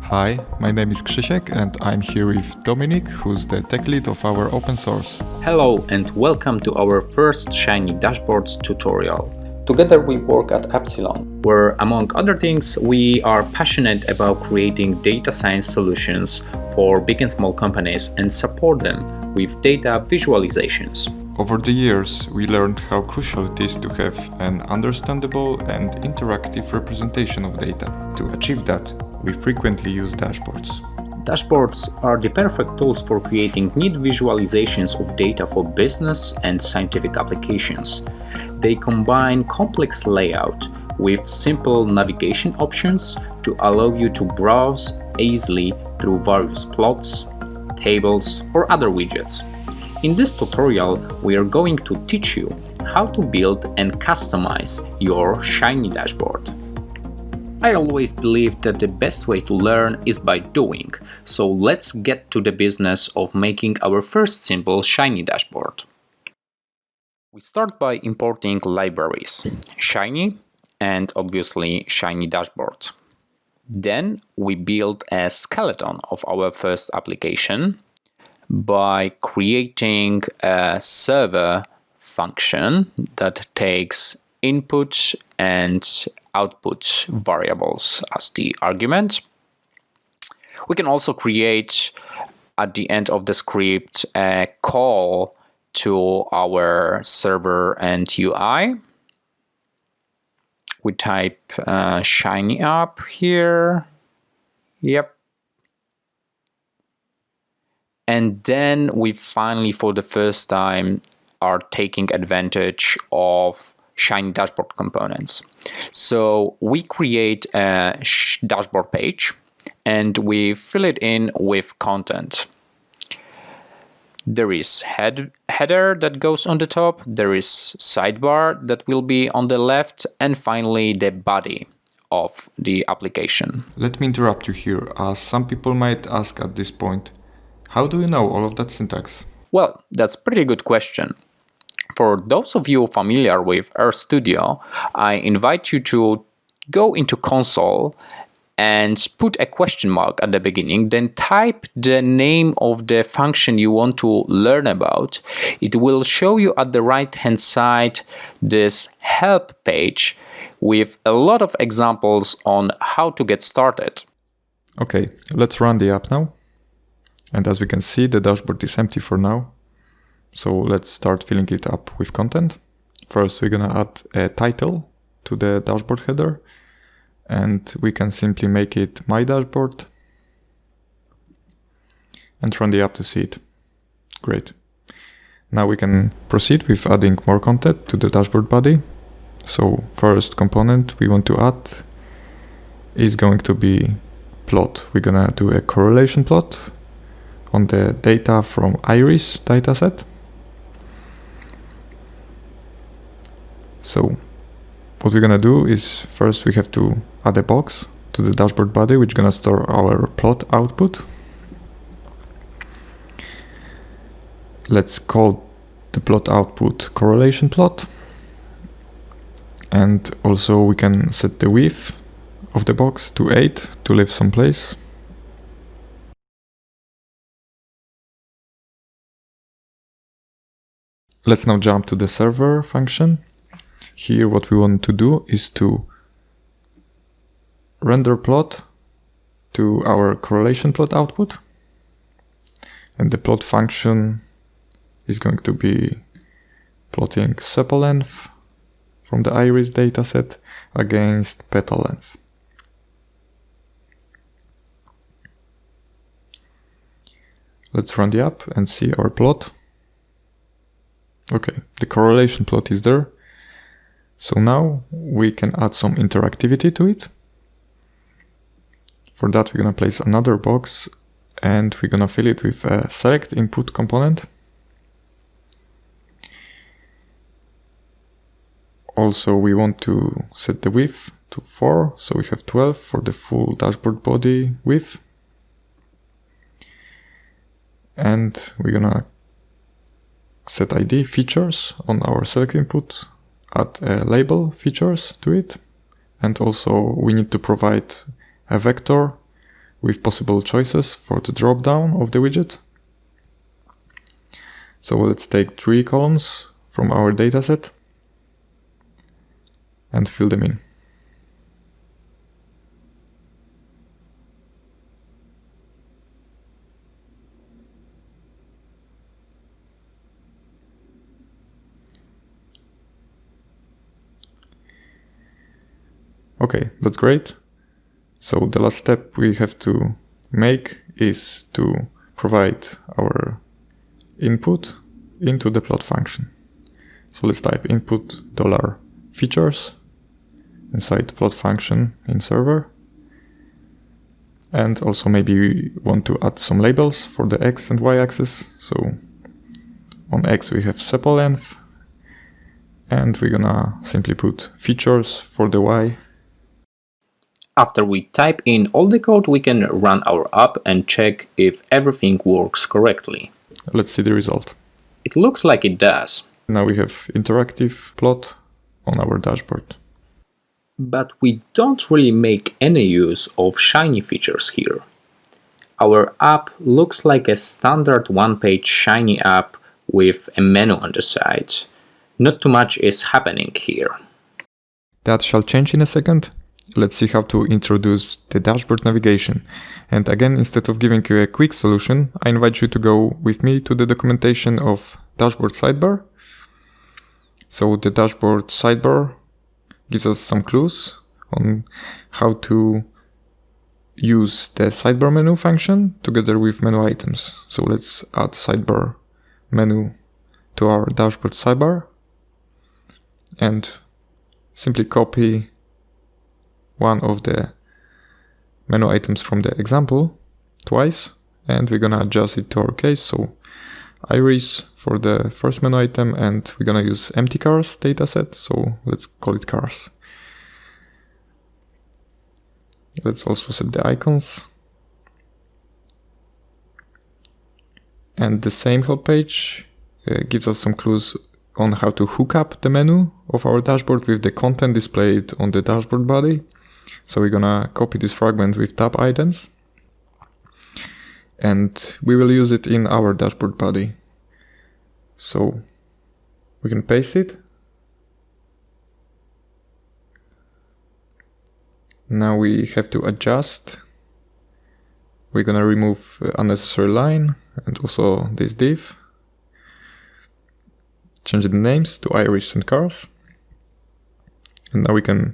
Hi, my name is Krzysiek and I'm here with Dominik, who's the tech lead of our open source. Hello and welcome to our first Shiny Dashboards tutorial. Together we work at Appsilon, where among other things we are passionate about creating data science solutions for big and small companies and support them with data visualizations. Over the years, we learned how crucial it is to have an understandable and interactive representation of data. To achieve that, we frequently use dashboards. Dashboards are the perfect tools for creating neat visualizations of data for business and scientific applications. They combine complex layout with simple navigation options to allow you to browse easily through various plots, tables, or other widgets. In this tutorial, we are going to teach you how to build and customize your Shiny dashboard. I always believe that the best way to learn is by doing, so let's get to the business of making our first simple Shiny dashboard. We start by importing libraries, Shiny and obviously Shiny dashboard. Then we build a skeleton of our first application by creating a server function that takes input and output variables as the argument. We can also create at the end of the script a call to our server and UI. We type Shiny up here. Yep. And then we finally, for the first time, are taking advantage of Shiny dashboard components. So we create a dashboard page and we fill it in with content. There is header that goes on the top, there is sidebar that will be on the left, and finally the body of the application. Let me interrupt you here, as some people might ask at this point, how do you know all of that syntax? Well, that's a pretty good question. For those of you familiar with RStudio, I invite you to go into console and put a question mark at the beginning, then type the name of the function you want to learn about. It will show you at the right hand side this help page with a lot of examples on how to get started. Okay, let's run the app now. And as we can see, the dashboard is empty for now. So let's start filling it up with content. First, we're gonna add a title to the dashboard header. And we can simply make it my dashboard. And run the app to see it. Great. Now we can proceed with adding more content to the dashboard body. So first component we want to add is going to be plot. We're gonna do a correlation plot on the data from Iris dataset. So what we're gonna do is first we have to add a box to the dashboard body which is gonna store our plot output. Let's call the plot output correlation plot. And also we can set the width of the box to 8 to leave some place. Let's now jump to the server function. Here what we want to do is to render plot to our correlation plot output. And the plot function is going to be plotting sepal length from the Iris dataset against petal length. Let's run the app and see our plot. Okay, the correlation plot is there. So now we can add some interactivity to it. For that, we're gonna place another box and we're gonna fill it with a select input component. Also, we want to set the width to 4, so we have 12 for the full dashboard body width. And we're gonna set ID features on our select input, add a label features to it, and also we need to provide a vector with possible choices for the drop-down of the widget. So let's take 3 columns from our dataset and fill them in. Okay, that's great. So the last step we have to make is to provide our input into the plot function. So let's type input $features inside plot function in server. And also maybe we want to add some labels for the X and Y axis. So on X we have sepal length, and we're gonna simply put features for the Y. After we type in all the code, we can run our app and check if everything works correctly. Let's see the result. It looks like it does. Now we have interactive plot on our dashboard. But we don't really make any use of shiny features here. Our app looks like a standard one-page shiny app with a menu on the side. Not too much is happening here. That shall change in a second. Let's see how to introduce the dashboard navigation. And again, instead of giving you a quick solution, I invite you to go with me to the documentation of dashboard sidebar. So the dashboard sidebar gives us some clues on how to use the sidebar menu function together with menu items. So let's add sidebar menu to our dashboard sidebar and simply copy one of the menu items from the example twice, and we're gonna adjust it to our case. So iris for the first menu item, and we're gonna use empty cars dataset, so let's call it cars. Let's also set the icons. And the same help page gives us some clues on how to hook up the menu of our dashboard with the content displayed on the dashboard body. So we're gonna copy this fragment with tab items, and we will use it in our dashboard body. So we can paste it. Now we have to adjust. We're gonna remove unnecessary line and also this div. Change the names to iris and cars. And now we can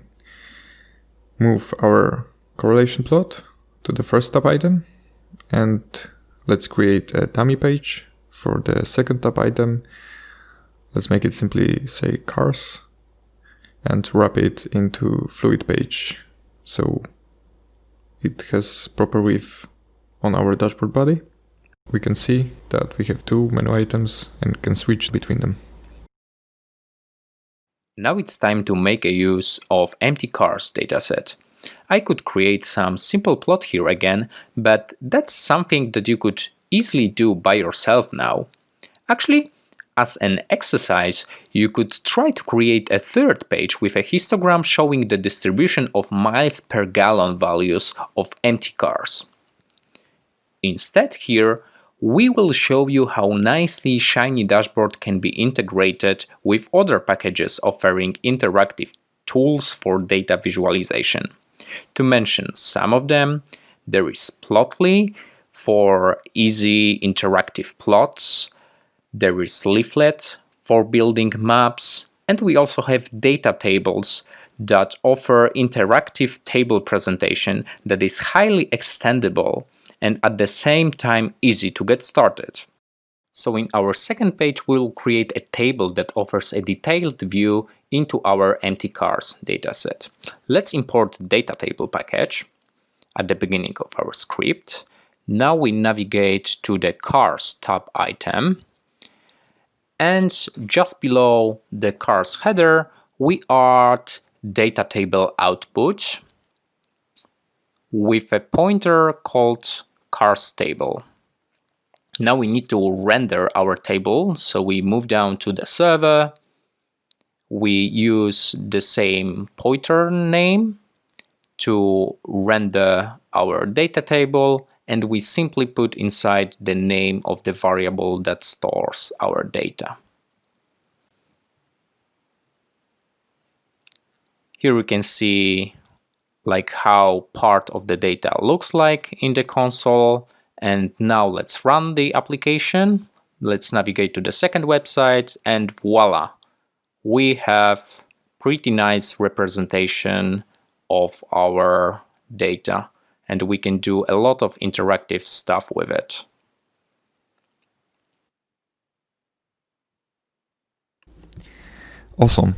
move our correlation plot to the first tab item, and let's create a dummy page for the second tab item. Let's make it simply say cars and wrap it into fluid page so it has proper width on our dashboard body. We can see that we have 2 menu items and can switch between them. Now it's time to make a use of empty cars dataset. I could create some simple plot here again, but that's something that you could easily do by yourself now. Actually, as an exercise, you could try to create a third page with a histogram showing the distribution of miles per gallon values of empty cars. Instead here, we will show you how nicely Shiny Dashboard can be integrated with other packages offering interactive tools for data visualization. To mention some of them, there is Plotly for easy interactive plots, there is Leaflet for building maps, and we also have data tables that offer interactive table presentation that is highly extendable and at the same time easy to get started. So in our second page we'll create a table that offers a detailed view into our empty cars dataset. Let's import the data table package at the beginning of our script. Now we navigate to the cars tab item, and just below the cars header we add data table output with a pointer called cars table. Now we need to render our table, so we move down to the server, we use the same pointer name to render our data table, and we simply put inside the name of the variable that stores our data. Here we can see how part of the data looks like in the console. And now let's run the application. Let's navigate to the second website, and voila, we have pretty nice representation of our data, and we can do a lot of interactive stuff with it. Awesome.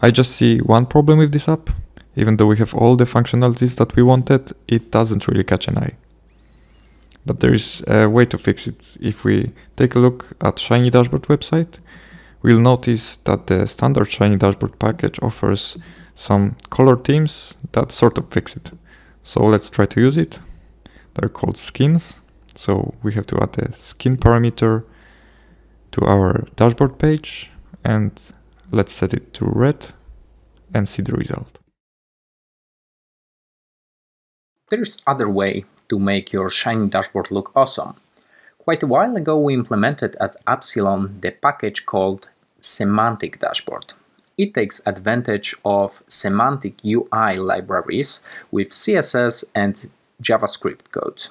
I just see one problem with this app. Even though we have all the functionalities that we wanted, it doesn't really catch an eye. But there is a way to fix it. If we take a look at Shiny Dashboard website, we'll notice that the standard Shiny Dashboard package offers some color themes that sort of fix it. So let's try to use it. They're called skins. So we have to add a skin parameter to our dashboard page, and let's set it to red and see the result. There's other way to make your Shiny dashboard look awesome. Quite a while ago we implemented at Appsilon the package called Semantic Dashboard. It takes advantage of semantic UI libraries with CSS and JavaScript code.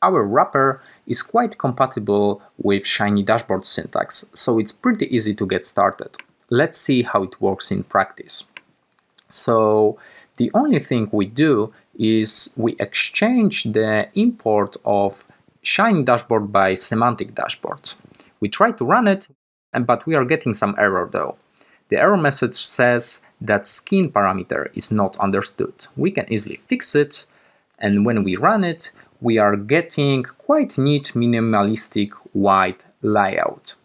Our wrapper is quite compatible with Shiny dashboard syntax, so it's pretty easy to get started. Let's see how it works in practice. So the only thing we do is we exchange the import of Shiny dashboard by Semantic Dashboard. We try to run it, but we are getting some error though. The error message says that skin parameter is not understood. We can easily fix it, and when we run it, we are getting quite neat minimalistic white layout.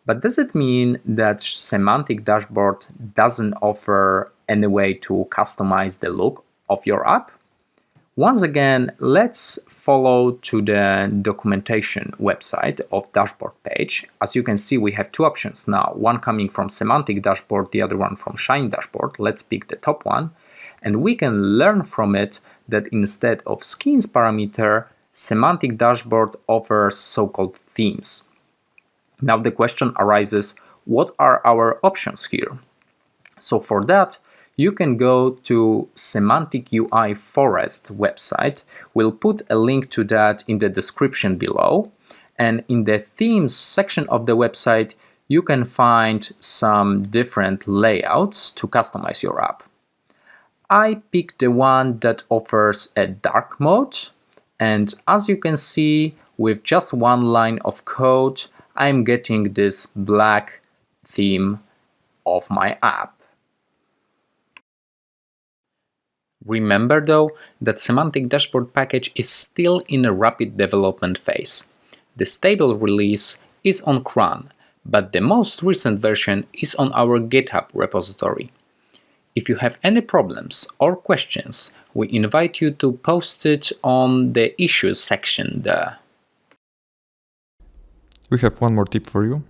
But does it mean that Semantic Dashboard doesn't offer any way to customize the look of your app? Once again, let's follow to the documentation website of dashboard page. As you can see, we have two options now, one coming from Semantic Dashboard, the other one from Shiny Dashboard. Let's pick the top one, and we can learn from it that instead of skins parameter, Semantic Dashboard offers so-called themes. Now the question arises, what are our options here? So for that, you can go to Semantic UI Forest website. We'll put a link to that in the description below. And in the themes section of the website, you can find some different layouts to customize your app. I picked the one that offers a dark mode. And as you can see, with just one line of code, I'm getting this black theme of my app. Remember though that Semantic Dashboard package is still in a rapid development phase. The stable release is on CRAN, but the most recent version is on our GitHub repository. If you have any problems or questions, we invite you to post it on the issues section there. We have one more tip for you.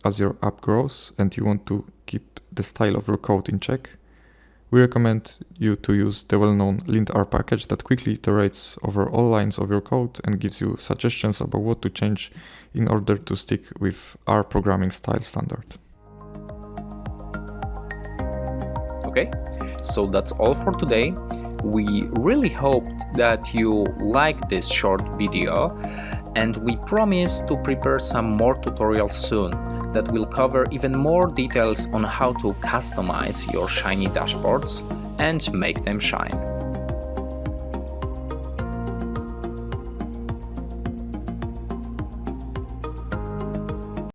As your app grows and you want to keep the style of your code in check, we recommend you to use the well-known lint_r package that quickly iterates over all lines of your code and gives you suggestions about what to change in order to stick with our programming style standard. Okay, so that's all for today. We really hope that you like this short video, and we promise to prepare some more tutorials soon that will cover even more details on how to customize your Shiny dashboards and make them shine.